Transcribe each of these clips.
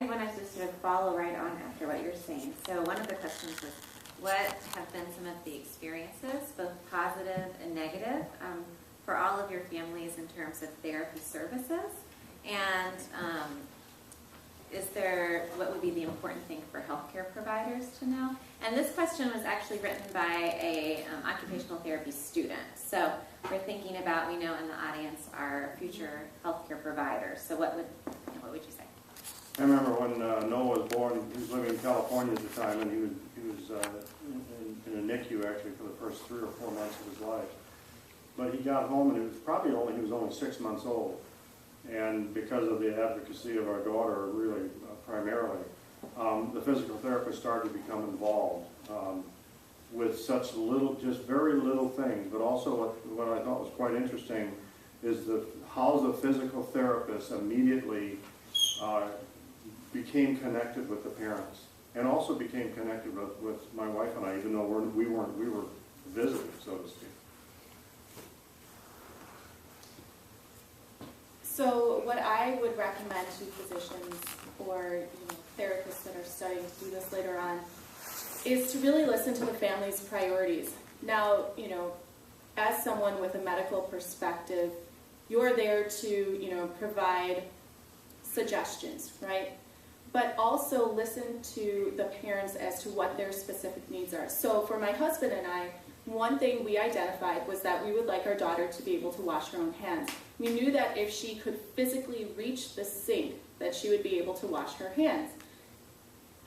want to just sort of follow right on after what you're saying. So one of the questions was, what have been some of the experiences, both positive and negative, for all of your families in terms of therapy services? And what would be the important thing for healthcare providers to know? And this question was actually written by a occupational therapy student. So we're thinking about, we know in the audience are future healthcare providers. So what would you say? I remember when Noah was born. He was living in California at the time, and he was in a NICU actually for the first 3 or 4 months of his life. But he got home, and he was only 6 months old. And because of the advocacy of our daughter, really primarily, the physical therapist started to become involved with such little, just very little things. But also what I thought was quite interesting is how the physical therapist immediately became connected with the parents, and also became connected with my wife and I, even though we were visiting, so to speak. So what I would recommend to physicians or therapists that are starting to do this later on is to really listen to the family's priorities. Now, as someone with a medical perspective, you're there to, provide suggestions, right? But also listen to the parents as to what their specific needs are. So for my husband and I, one thing we identified was that we would like our daughter to be able to wash her own hands. We knew that if she could physically reach the sink, that she would be able to wash her hands.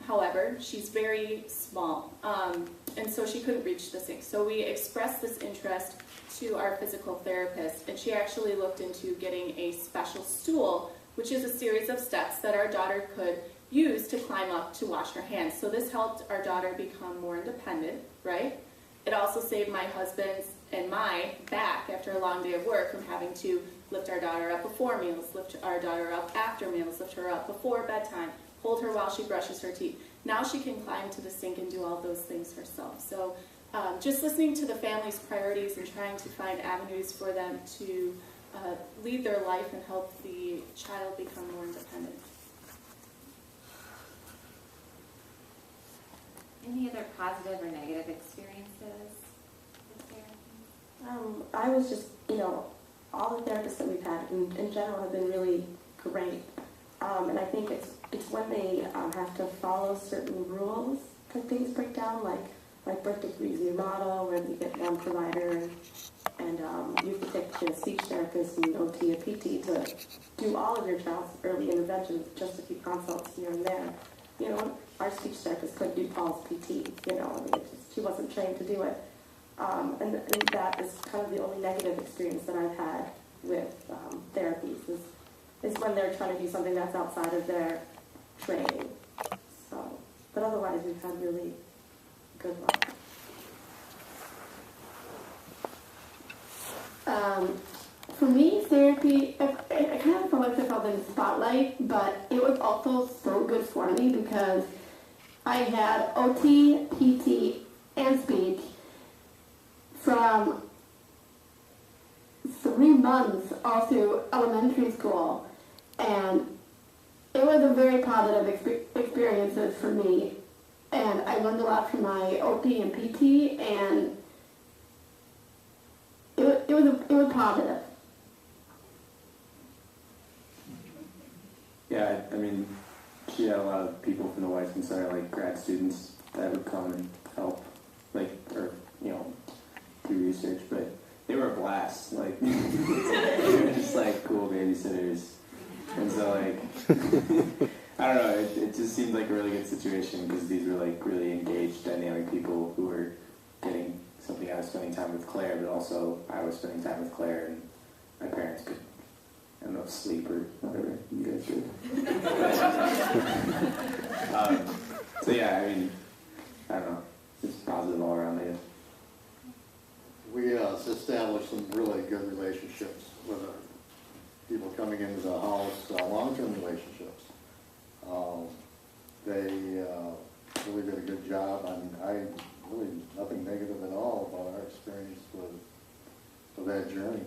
However, she's very small, and so she couldn't reach the sink. So we expressed this interest to our physical therapist, and she actually looked into getting a special stool, which is a series of steps that our daughter could use to climb up to wash her hands. So this helped our daughter become more independent, right? It also saved my husband's and my back after a long day of work from having to lift our daughter up before meals, lift our daughter up after meals, lift her up before bedtime, hold her while she brushes her teeth. Now she can climb to the sink and do all those things herself. So just listening to the family's priorities and trying to find avenues for them to lead their life and help the child become more independent. Any other positive or negative experiences with therapy? I was just, all the therapists that we've had in general have been really great. And I think it's when they have to follow certain rules that things break down, like birth degrees new model, where you get one provider and you have to take a speech therapist and OT or PT to do all of your child's early interventions, just a few consults here and there. Our speech therapist couldn't do Paul's PT, she wasn't trained to do it. And that is kind of the only negative experience that I've had with therapies is when they're trying to do something that's outside of their training. So, but otherwise we've had really good luck. For me, therapy, I kind of felt like I felt in the spotlight, but it was also so good for me because I had OT, PT, and speech from 3 months all through elementary school, and it was a very positive experiences for me, and I learned a lot from my OT and PT, and it was positive. Yeah, I mean, she had a lot of people from the Weissman Center, like grad students that would come and help, do research, but they were a blast. They were just cool babysitters. And so I don't know, it just seemed like a really good situation because these were really engaged, dynamic people who were getting something out of spending time with Claire, but also I was spending time with Claire and my parents could, I don't know, sleep or whatever you guys did. So yeah, I mean, I don't know, it's positive all around, I guess. We established some really good relationships with people coming into the house, long-term relationships. They really did a good job. I really nothing negative at all about our experience with that journey,